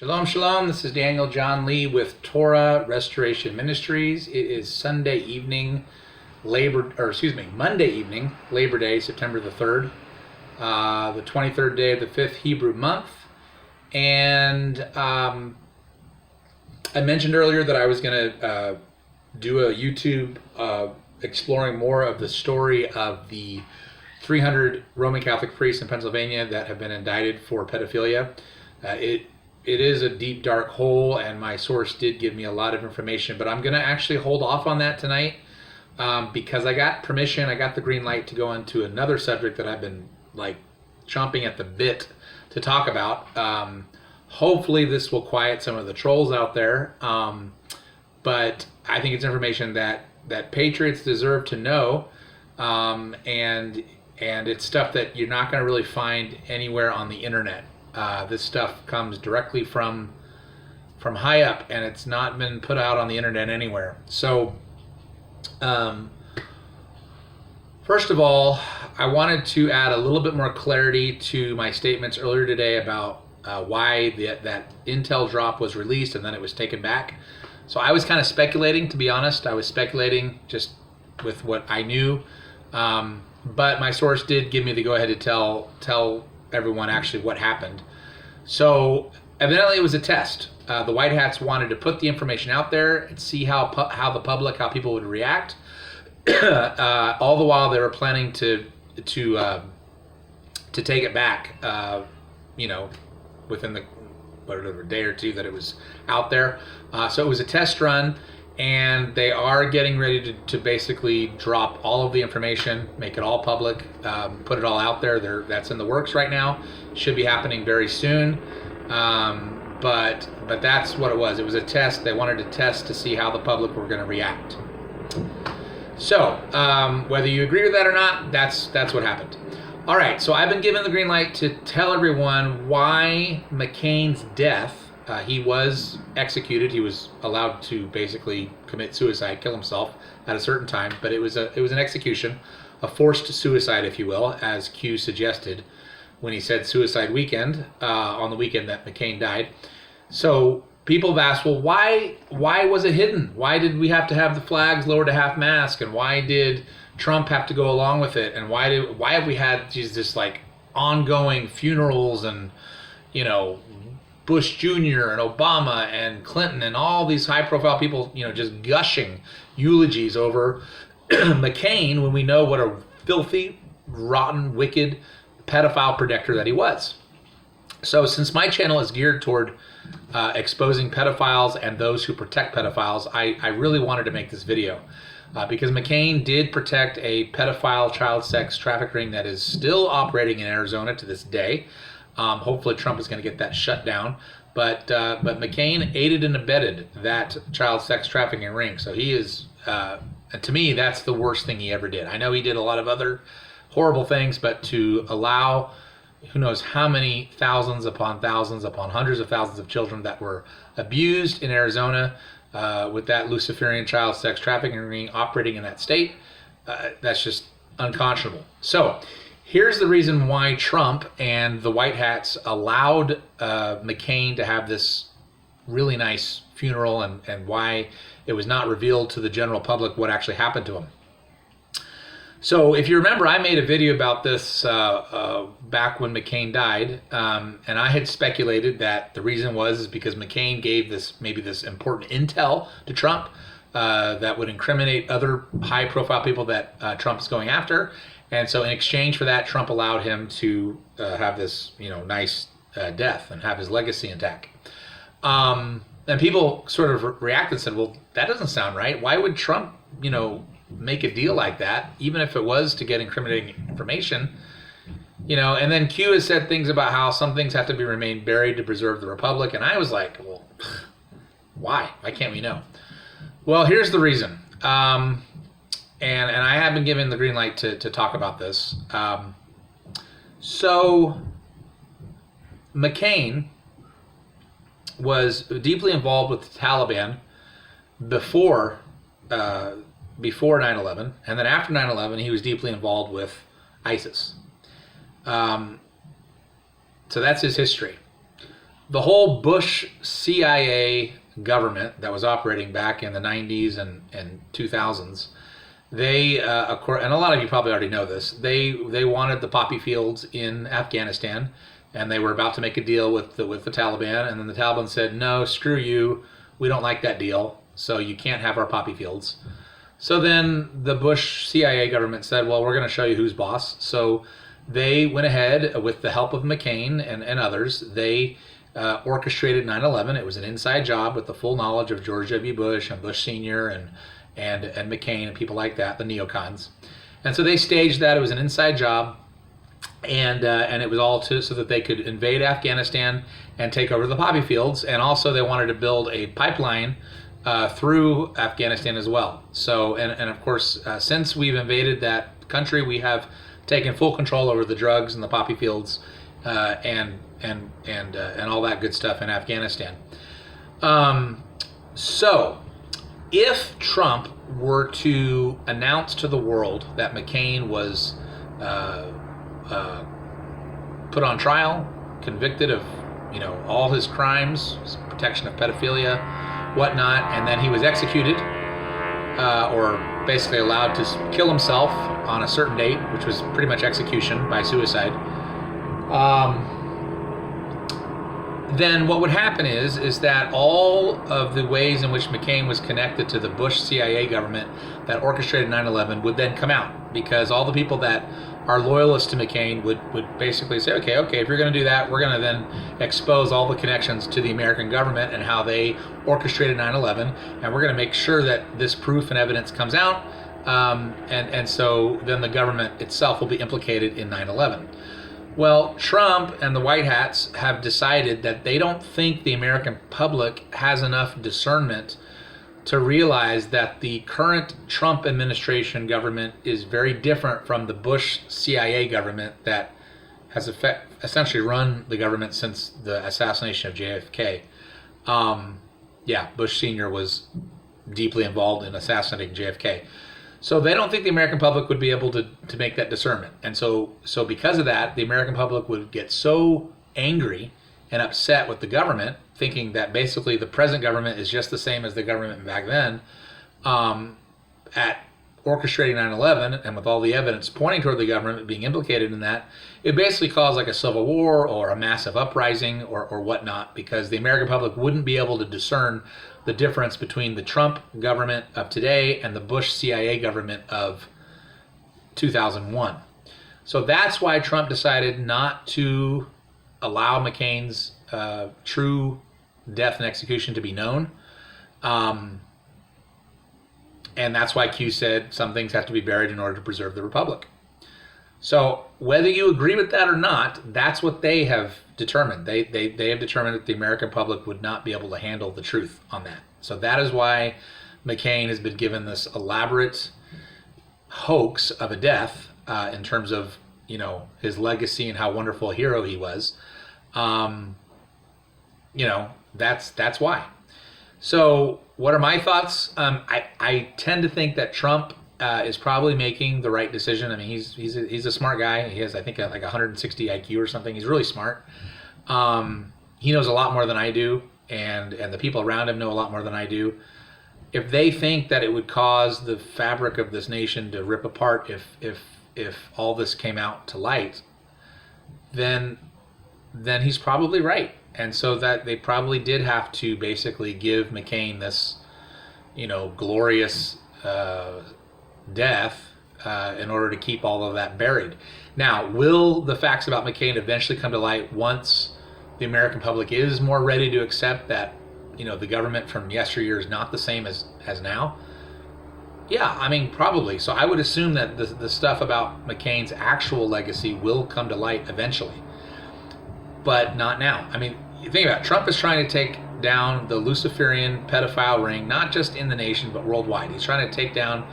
Shalom, shalom. This is Daniel John Lee with Torah Restoration Ministries. It is Monday evening, Labor Day, September the 3rd, the 23rd day of the 5th Hebrew month. And I mentioned earlier that I was going to do a YouTube exploring more of the story of the 300 Roman Catholic priests in Pennsylvania that have been indicted for pedophilia. It is a deep, dark hole, and my source did give me a lot of information, but I'm going to actually hold off on that tonight because I got permission, I got the green light to go into another subject that I've been like chomping at the bit to talk about. Hopefully this will quiet some of the trolls out there, but I think it's information that patriots deserve to know, and it's stuff that you're not going to really find anywhere on the internet. This stuff comes directly from high up, and it's not been put out on the internet anywhere. So, first of all, I wanted to add a little bit more clarity to my statements earlier today about why that intel drop was released and then it was taken back. So I was kind of speculating, to be honest. I was speculating just with what I knew, but my source did give me the go-ahead to tell everyone actually what happened. So evidently it was a test. The White Hats wanted to put the information out there and see how people would react. All the while they were planning to take it back. Within the whatever day or two that it was out there. So it was a test run, and they are getting ready to basically drop all of the information, make it all public, put it all out there. That's in the works right now. Should be happening very soon. But that's what it was. It was a test. They wanted to test to see how the public were going to react. So whether you agree with that or not, that's what happened. All right. So I've been given the green light to tell everyone why McCain's death. He was executed. He was allowed to basically commit suicide, kill himself at a certain time, but it was an execution, a forced suicide, if you will, as Q suggested when he said suicide weekend, on the weekend that McCain died. So people have asked, well, why was it hidden? Why did we have to have the flags lowered to half mast? And why did Trump have to go along with it? And why have we had this like ongoing funerals and, Bush Jr. and Obama and Clinton and all these high-profile people, just gushing eulogies over McCain when we know what a filthy, rotten, wicked pedophile protector that he was. So since my channel is geared toward exposing pedophiles and those who protect pedophiles, I really wanted to make this video because McCain did protect a pedophile child sex trafficking that is still operating in Arizona to this day. Hopefully Trump is going to get that shut down. But McCain aided and abetted that child sex trafficking ring. So he is, to me, that's the worst thing he ever did. I know he did a lot of other horrible things, but to allow who knows how many thousands upon hundreds of thousands of children that were abused in Arizona with that Luciferian child sex trafficking ring operating in that state, that's just unconscionable. So here's the reason why Trump and the White Hats allowed McCain to have this really nice funeral and why it was not revealed to the general public what actually happened to him. So if you remember, I made a video about this back when McCain died, and I had speculated that the reason is because McCain gave this important intel to Trump that would incriminate other high-profile people that Trump is going after. And so in exchange for that, Trump allowed him to have this, nice death and have his legacy intact. And people sort of reacted and said, well, that doesn't sound right. Why would Trump, make a deal like that, even if it was to get incriminating information? And then Q has said things about how some things have to remain buried to preserve the republic. And I was like, well, why? Why can't we know? Well, here's the reason. And I have been given the green light to talk about this. So McCain was deeply involved with the Taliban before 9/11, and then after 9/11, he was deeply involved with ISIS. So that's his history. the whole Bush CIA government that was operating back in the 90s and 2000s, they, and a lot of you probably already know this, they wanted the poppy fields in Afghanistan, and they were about to make a deal with the Taliban, and then the Taliban said, no, screw you, we don't like that deal, so you can't have our poppy fields. So then the Bush CIA government said, well, we're going to show you who's boss. So they went ahead with the help of McCain and others. They orchestrated 9/11. It was an inside job with the full knowledge of George W. Bush and Bush Sr. and McCain and people like that, the neocons. And so they staged that. It was an inside job, and it was all so that they could invade Afghanistan and take over the poppy fields. And also they wanted to build a pipeline through Afghanistan as well. So, and of course, since we've invaded that country, we have taken full control over the drugs and the poppy fields, and all that good stuff in Afghanistan. So, if Trump were to announce to the world that McCain was put on trial, convicted of, all his crimes, protection of pedophilia, whatnot, and then he was executed, or basically allowed to kill himself on a certain date, which was pretty much execution by suicide, then what would happen is that all of the ways in which McCain was connected to the Bush CIA government that orchestrated 9/11 would then come out, because all the people that are loyalists to McCain would basically say, okay, if you're going to do that, we're going to then expose all the connections to the American government and how they orchestrated 9/11, and we're going to make sure that this proof and evidence comes out, and so then the government itself will be implicated in 9/11. Well, Trump and the White Hats have decided that they don't think the American public has enough discernment to realize that the current Trump administration government is very different from the Bush CIA government that has essentially run the government since the assassination of JFK. Bush Sr. was deeply involved in assassinating JFK. So they don't think the American public would be able to make that discernment. And so because of that, the American public would get so angry and upset with the government, thinking that basically the present government is just the same as the government back then, at orchestrating 9/11, and with all the evidence pointing toward the government being implicated in that, it basically caused like a civil war or a massive uprising or whatnot, because the American public wouldn't be able to discern the difference between the Trump government of today and the Bush CIA government of 2001. So that's why Trump decided not to allow McCain's true death and execution to be known. And that's why Q said some things have to be buried in order to preserve the republic. So whether you agree with that or not, that's what they have determined. They have determined that the American public would not be able to handle the truth on that. So that is why McCain has been given this elaborate hoax of a death, in terms of, his legacy and how wonderful a hero he was. That's why. So what are my thoughts? I tend to think that Trump is probably making the right decision. I mean, he's a smart guy. He has, I think, like 160 IQ or something. He's really smart. He knows a lot more than I do, and the people around him know a lot more than I do. If they think that it would cause the fabric of this nation to rip apart if all this came out to light, then he's probably right. And so that they probably did have to basically give McCain this, glorious death in order to keep all of that buried. Now, will the facts about McCain eventually come to light once the American public is more ready to accept that, the government from yesteryear is not the same as now? Yeah, I mean, probably. So I would assume that the stuff about McCain's actual legacy will come to light eventually, but not now. I mean, you think about it, Trump is trying to take down the Luciferian pedophile ring, not just in the nation, but worldwide. He's trying to take down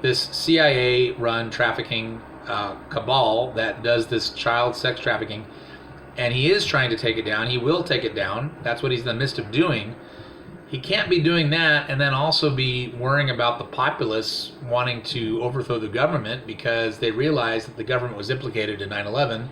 this CIA-run trafficking cabal that does this child sex trafficking, and he is trying to take it down. He will take it down. That's what he's in the midst of doing. He can't be doing that and then also be worrying about the populace wanting to overthrow the government because they realized that the government was implicated in 9/11.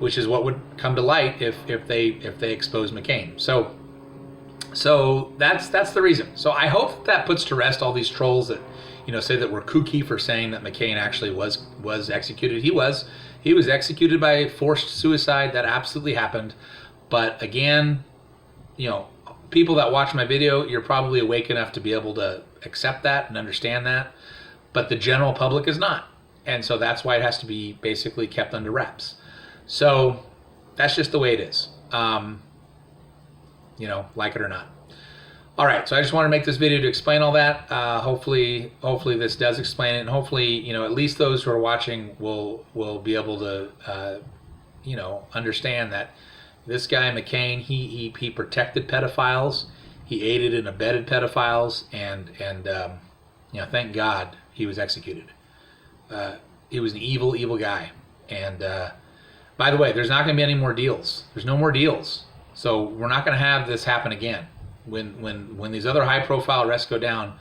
which is what would come to light if they expose McCain. So that's the reason. So I hope that puts to rest all these trolls that, you know, say that we're kooky for saying that McCain actually was executed. He was executed by forced suicide. That absolutely happened. But again, you know, people that watch my video, you're probably awake enough to be able to accept that and understand that. But the general public is not. And so that's why it has to be basically kept under wraps. So that's just the way it is. You know, like it or not. All right, so I just want to make this video to explain all that. Hopefully this does explain it, and hopefully, you know, at least those who are watching will be able to, you know, understand that this guy McCain, he protected pedophiles, he aided and abetted pedophiles, and you know, thank God he was executed. He was an evil guy, and by the way, there's not going to be any more deals. There's no more deals. So we're not going to have this happen again. When these other high-profile arrests go down,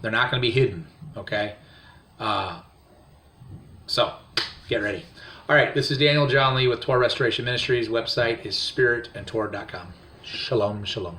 they're not going to be hidden, okay? So get ready. All right, this is Daniel John Lee with Torah Restoration Ministries. Website is spiritandtorah.com. Shalom, shalom.